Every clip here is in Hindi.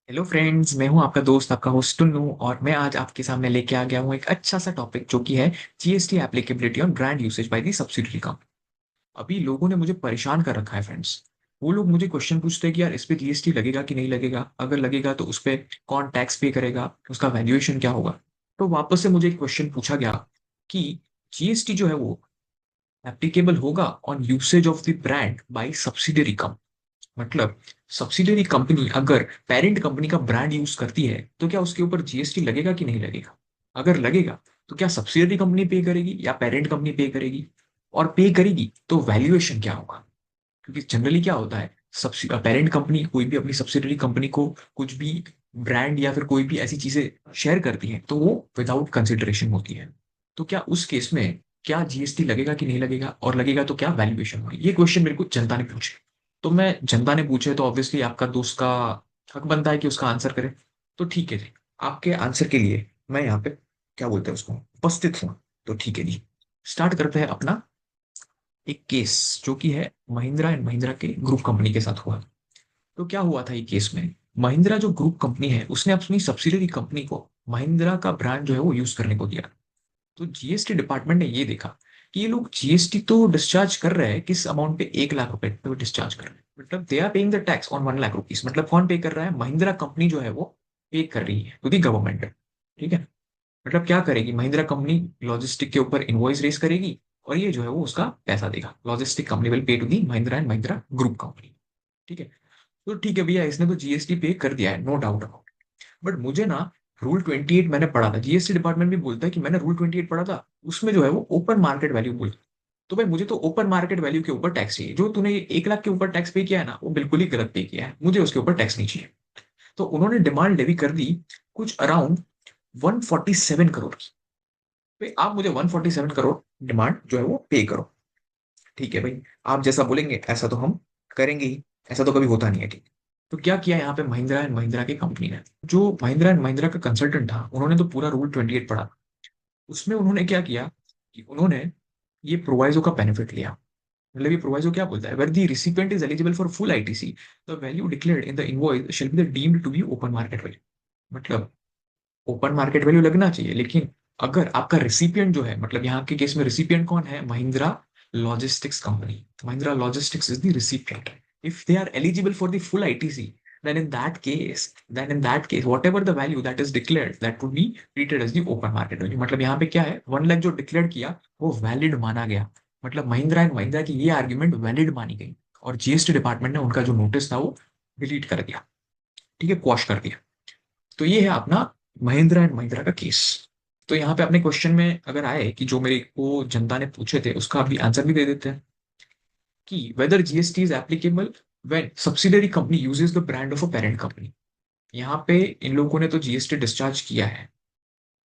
हेलो फ्रेंड्स, मैं हूं आपका दोस्त, आपका होस्ट टुन्नू। और मैं आज आपके सामने लेके आ गया हूं एक अच्छा सा टॉपिक जो कि है GST applicability on brand usage by the subsidiary company. अभी लोगों ने मुझे परेशान कर रखा है फ्रेंड्स। वो लोग मुझे क्वेश्चन पूछते हैं कि यार इस पे जीएसटी लगेगा कि नहीं लगेगा, अगर लगेगा तो उस पे कौन टैक्स पे करेगा, उसका वैल्यूएशन क्या होगा। तो वापस से मुझे एक क्वेश्चन पूछा गया कि जीएसटी जो है वो एप्लीकेबल होगा on usage of the brand bye subsidiary company. मतलब सब्सिडियरी कंपनी अगर पेरेंट कंपनी का ब्रांड यूज करती है तो क्या उसके ऊपर जीएसटी लगेगा कि नहीं लगेगा। अगर लगेगा तो क्या सब्सिडियरी कंपनी पे करेगी या पेरेंट कंपनी पे करेगी, और पे करेगी तो वैल्यूएशन क्या होगा। क्योंकि जनरली क्या होता है, पेरेंट कंपनी कोई भी अपनी सब्सिडियरी कंपनी को कुछ भी ब्रांड या फिर कोई भी ऐसी चीजें शेयर करती है तो वो विदाउट कंसिडरेशन होती है। तो क्या उस केस में क्या जीएसटी लगेगा कि नहीं लगेगा, और लगेगा तो क्या वैल्यूएशन होगी, ये क्वेश्चन मेरे को जनता ने पूछे। तो मैं जनता ने पूछे तो ऑब्वियसली आपका दोस्त का हक बनता है कि उसका आंसर करे। तो ठीक है जी, आपके आंसर के लिए मैं यहाँ पे क्या बोलते हैं उसको उपस्थित हूँ। तो ठीक है जी, स्टार्ट करते हैं अपना एक केस जो कि है महिंद्रा एंड महिंद्रा के ग्रुप कंपनी के साथ हुआ। तो क्या हुआ था ये केस में, महिंद्रा जो ग्रुप कंपनी है उसने अपनी सब्सिडरी कंपनी को महिंद्रा का ब्रांड जो है वो यूज करने को दिया। तो जीएसटी डिपार्टमेंट ने ये देखा कि ये लोग जीएसटी तो डिस्चार्ज कर रहे हैं, किस अमाउंट पे, 1 लाख रुपए पे डिस्चार्ज कर रहे हैं। मतलब they are paying the tax on 1 lakh rupees. मतलब कौन पे कर रहा है, महिंद्रा कंपनी जो है वो पे कर रही है टू दी गवर्नमेंट। ठीक है। मतलब क्या करेगी महिंद्रा कंपनी, लॉजिस्टिक के ऊपर इनवॉइस रेस करेगी और ये जो है वो उसका पैसा देगा। Logistic company will pay to the Mahindra and Mahindra group company. ठीक है। तो ठीक है भैया, इसने तो जीएसटी पे कर दिया है, नो डाउट अबाउट। बट मुझे ना रूल 28 मैंने पढ़ा था, जीएसटी डिपार्टमेंट भी बोलता है कि मैंने रूल 28 पढ़ा था, उसमें जो है वो ओपन मार्केट वैल्यू बोलता है। तो भाई मुझे तो ओपन मार्केट वैल्यू के ऊपर टैक्स चाहिए। जो तूने 1 लाख के ऊपर टैक्स पे किया है ना, वो बिल्कुल ही गलत पे किया है, मुझे उसके ऊपर टैक्स नहीं चाहिए। तो उन्होंने डिमांड लेवी कर दी कुछ अराउंड 147 करोड़ की। भाई आप मुझे 147 करोड़ डिमांड जो है वो पे करो। ठीक है भाई, आप जैसा बोलेंगे ऐसा तो हम करेंगे ही। ऐसा तो कभी होता नहीं है, ठीक है। तो क्या किया यहाँ पे महिंद्रा एंड महिंद्रा की कंपनी ने, जो महिंद्रा एंड महिंद्रा का कंसल्टेंट था, उन्होंने तो पूरा रूल 28 पढ़ा। उसमें उन्होंने क्या किया कि उन्होंने ये प्रोवाइजो का बेनिफिट लिया। मतलब ये प्रोवाइजो क्या बोलता है, where the recipient is eligible for full ITC, the value declared in the invoice shall be deemed to be open market value. मतलब ओपन मार्केट वैल्यू लगना चाहिए, लेकिन अगर आपका रिसिपिएंट जो है, मतलब यहाँ के केस में रिसिपिएंट कौन है, Mahindra logistics company. Mahindra logistics is the recipient. If they are eligible for the full ITC, then in that case whatever the value that is declared, that would be treated as the open market value। मतलब यहाँ पे क्या है, 1 लाख जो डिक्लेयर किया वो वैलिड माना गया। मतलब महिंद्रा एंड महिंद्रा की ये आर्ग्यूमेंट वैलिड मानी गई, और जीएसटी डिपार्टमेंट ने उनका जो नोटिस था वो डिलीट कर दिया। ठीक है, क्वॉश कर दिया। तो ये है अपना महिंद्रा एंड महिंद्रा का केस। तो यहाँ पे अपने क्वेश्चन में अगर आए कि जो मेरे को जनता ने पूछे थे उसका अभी आंसर भी दे देते हैं कि whether GST is applicable when subsidiary company uses the brand of a parent company. यहाँ पे इन लोगों ने तो जीएसटी डिस्चार्ज किया है,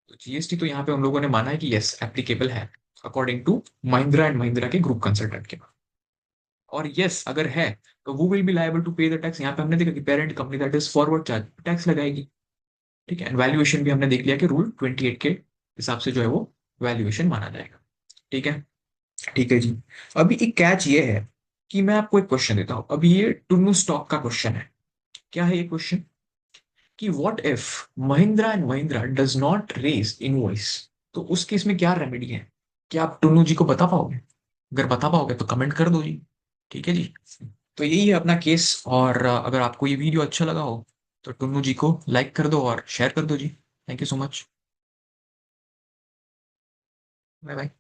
तो जीएसटी तो यहाँ पे उन लोगों ने माना है कि यस एप्लीकेबल है according to Mahindra and Mahindra के ग्रुप कंसल्टेंट के। और यस अगर है तो वो विल बी लायबल टू पे द टैक्स। यहाँ पे हमने देखा कि parent company that is forward charge tax लगाएगी। ठीक है, एंड वैल्यूएशन भी हमने देख लिया कि रूल 28 के हिसाब से जो है वो वैल्यूएशन माना जाएगा। ठीक है। ठीक है जी। अभी एक कैच ये है कि मैं आपको एक क्वेश्चन देता हूं। अभी ये टुन्नू स्टॉक का क्वेश्चन है। क्या है ये क्वेश्चन, कि what if Mahindra and Mahindra does not raise invoice. तो उस केस में क्या रेमेडी है, क्या आप टुन्नू जी को बता पाओगे? अगर बता पाओगे तो कमेंट कर दो जी। ठीक है जी। तो यही है अपना केस। और अगर आपको ये वीडियो अच्छा लगा हो तो टुन्नू जी को लाइक कर दो और शेयर कर दो जी। Thank you so much. Bye bye.